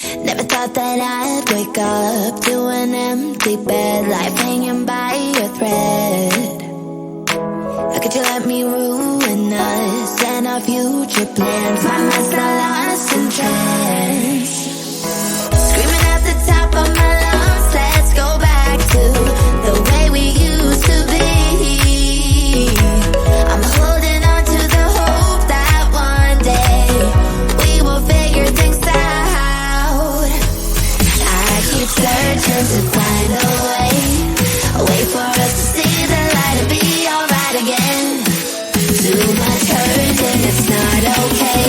Never thought that I'd wake up to an empty bed, life hanging by a thread. How could you let me ruin us and our future plans? My mind's not lost in trance, screaming at the top of my lungs, let's go back to the way we used to be. I'm holding on to the hope that one day we will figure things out. I keep searching to find a way for us to see the light and be alright again. Too much hurt and it's not okay.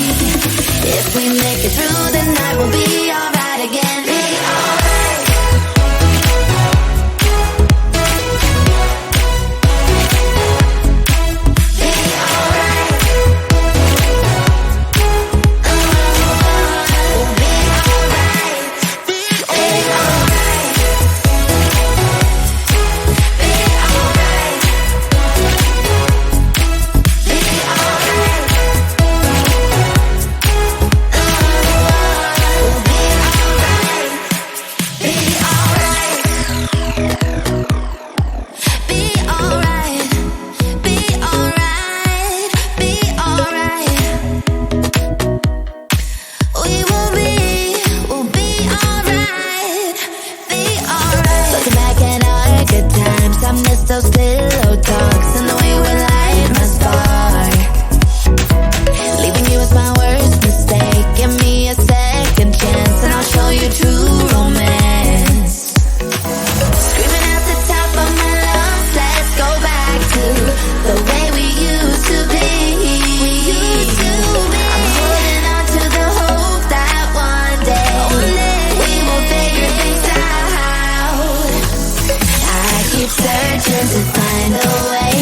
If we make it through the night, we'll be alright again. Be alright. Be alright. We'll be alright. Be alright. Be alright. Be alright. We'll be alright. Be alright. Be alright. Be alright. Be alright. We'll be alright. Be alright. Looking back at our good times, I miss those pillow talks and the way we light my spark. Leaving you was my worst mistake. Give me a second chance and I'll show you true romance. Screaming at the top of my lungs, let's go back to the way we used to be. I'm holding on to the hope that one day we will figure things out. I keep searching to find a way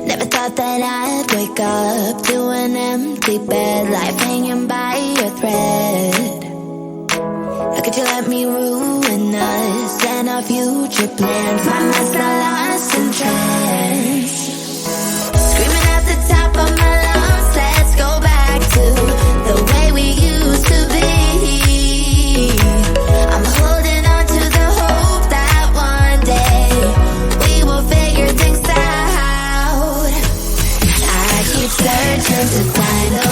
Never thought that I'd wake up to an empty bed, life hanging by a thread. How could you let me ruin us and our future plans? Find myself lost in trance, screaming at the top of my lungs, let's go back to the way we used to be. I'm holding on to the hope that one day we will figure things out. I keep searching to find a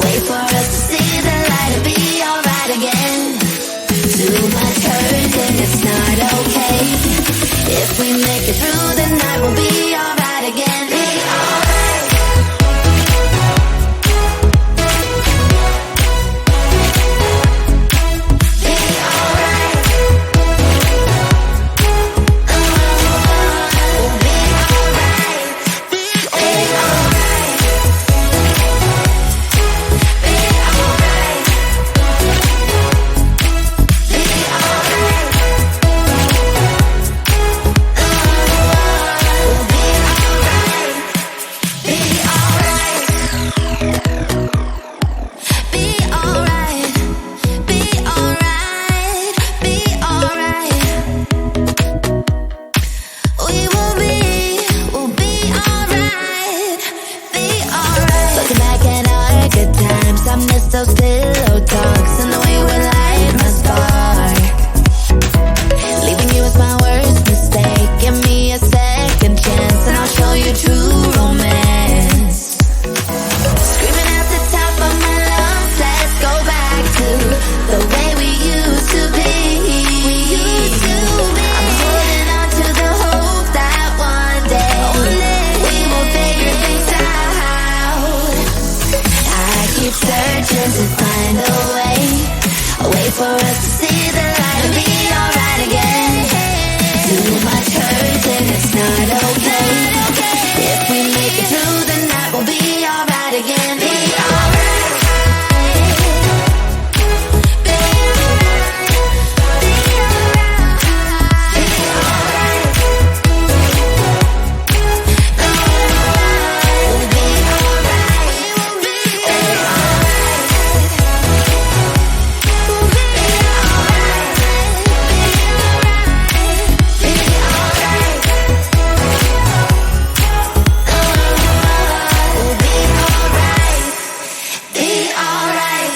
way for us to see the light and be alright again. Too much hurt and it's not okay. If we make it through the night, we'll be alright again. Be alright. Be alright. We'll be alright. Be alright. Be alright. Be alright. We'll be alright. Be alright. Be alright. Be alright. Be alright. We'll be alright. Be alright. Looking back at our good times, I miss those pillow talks and the way we light my spark. Leaving you was my worst mistake. Give me a second chance and I'll show you true romance. Screaming at the top of my lungs, let's go back to the way we used to be. I'm holding on to the hope that one day we will figure things out. I keep searching to find a way for us to see the light and be alright again. Too much hurt and it's not okay. If we make it through the night, we'll be alright again. Be alright. Be alright. Be alright. Be alright. We'll be alright. We'll be alright. We'll be alright. Be alright. We'll be alright. Be alright.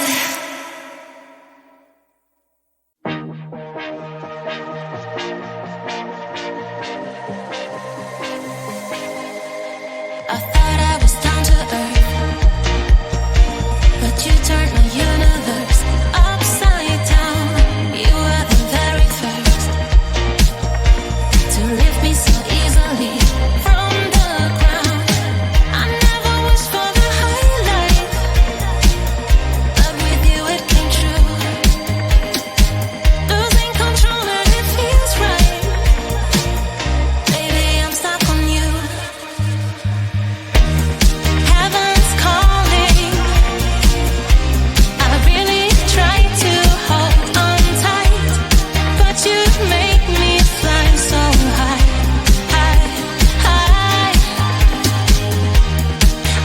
I thought I was down to earth, but you turned my universe upside down. You were the very first to lift me so easily from the ground. I never wished for the highlight, but with you it came true. Losing control and it feels right. Baby, I'm stuck on you. Heaven's calling. I really try to hold on tight, but you make me fly so high, high, high.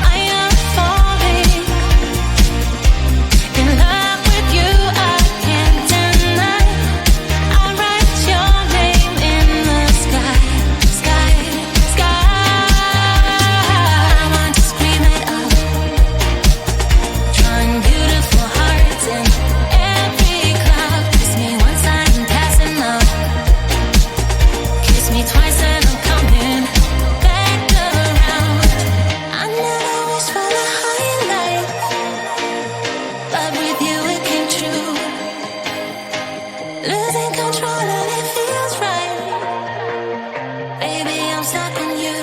I am falling in love with you. I can't deny. I write your name in the sky, sky, sky. I want to scream it out, drawing beautiful hearts in every cloud. Kiss me once I'm passing out. Kiss me twice and I'm coming back around. I never wished for the highlight, but with you it came true. Losing control and it feels right. Baby, I'm stuck on you.